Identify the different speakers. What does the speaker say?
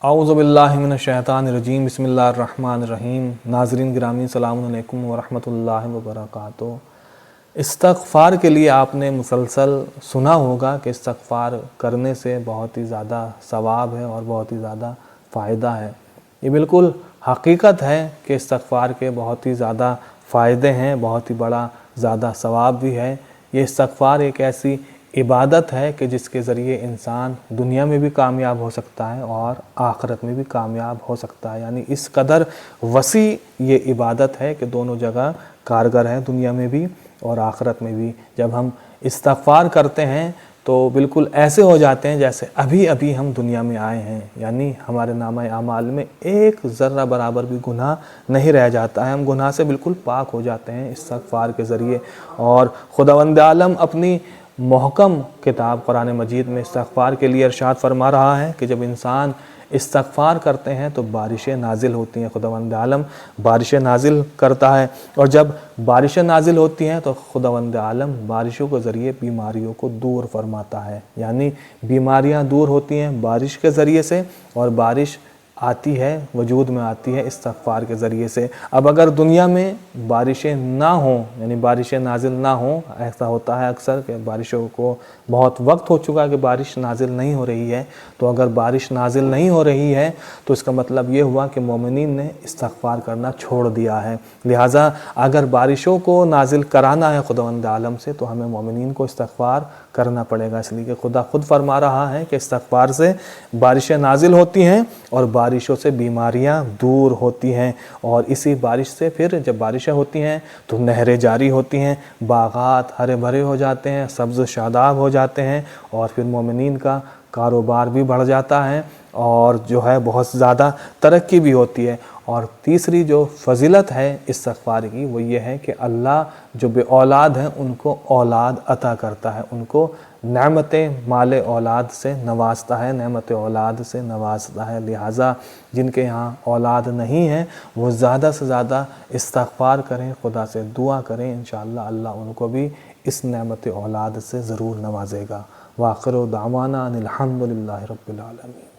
Speaker 1: اعوذ باللہ من الشیطان الرجیم، بسم اللہ الرحمن الرحیم۔ ناظرین گرامی، السلام علیکم ورحمۃ اللہ وبرکاتہ۔ استغفار کے لیے آپ نے مسلسل سنا ہوگا کہ استغفار کرنے سے بہت ہی زیادہ ثواب ہے اور بہت ہی زیادہ فائدہ ہے۔ یہ بالکل حقیقت ہے کہ استغفار کے بہت ہی زیادہ فائدے ہیں، بہت ہی بڑا زیادہ ثواب بھی ہے۔ یہ استغفار ایک ایسی عبادت ہے کہ جس کے ذریعے انسان دنیا میں بھی کامیاب ہو سکتا ہے اور آخرت میں بھی کامیاب ہو سکتا ہے۔ یعنی اس قدر وسیع یہ عبادت ہے کہ دونوں جگہ کارگر ہے، دنیا میں بھی اور آخرت میں بھی۔ جب ہم استغفار کرتے ہیں تو بالکل ایسے ہو جاتے ہیں جیسے ابھی ہم دنیا میں آئے ہیں، یعنی ہمارے نامہ اعمال میں ایک ذرہ برابر بھی گناہ نہیں رہ جاتا ہے، ہم گناہ سے بالکل پاک ہو جاتے ہیں استغفار کے ذریعے۔ اور خداوند عالم اپنی محکم کتاب قرآن مجید میں استغفار کے لیے ارشاد فرما رہا ہے کہ جب انسان استغفار کرتے ہیں تو بارشیں نازل ہوتی ہیں، خداوند عالم بارشیں نازل کرتا ہے، اور جب بارشیں نازل ہوتی ہیں تو خداوند عالم بارشوں کے ذریعے بیماریوں کو دور فرماتا ہے۔ یعنی بیماریاں دور ہوتی ہیں بارش کے ذریعے سے، اور بارش آتی ہے، وجود میں آتی ہے استغفار کے ذریعے سے۔ اب اگر دنیا میں بارشیں نہ ہوں، یعنی بارشیں نازل نہ ہوں، ایسا ہوتا ہے اکثر کہ بارشوں کو بہت وقت ہو چکا کہ بارش نازل نہیں ہو رہی ہے، تو اگر بارش نازل نہیں ہو رہی ہے تو اس کا مطلب یہ ہوا کہ مومنین نے استغفار کرنا چھوڑ دیا ہے۔ لہٰذا اگر بارشوں کو نازل کرانا ہے خداوند عالم سے تو ہمیں مومنین کو استغفار کرنا پڑے گا، اس لیے کہ خدا خود فرما رہا ہے کہ استغفار سے بارشیں نازل ہوتی ہیں اور بارشوں سے بیماریاں دور ہوتی ہیں، اور اسی بارش سے پھر جب بارشیں ہوتی ہیں تو نہریں جاری ہوتی ہیں، باغات ہرے بھرے ہو جاتے ہیں، سبز و شاداب ہو جاتے ہیں، اور پھر مومنین کا کاروبار بھی بڑھ جاتا ہے اور جو ہے بہت زیادہ ترقی بھی ہوتی ہے۔ اور تیسری جو فضیلت ہے استغفار کی وہ یہ ہے کہ اللہ جو بے اولاد ہیں ان کو اولاد عطا کرتا ہے، ان کو نعمت مال اولاد سے نوازتا ہے، نعمت اولاد سے نوازتا ہے۔ لہٰذا جن کے یہاں اولاد نہیں ہے وہ زیادہ سے زیادہ استغفار کریں، خدا سے دعا کریں، انشاءاللہ اللہ ان کو بھی اس نعمت اولاد سے ضرور نوازے گا۔ وآخر دعوانا ان الحمد للہ رب العالمین۔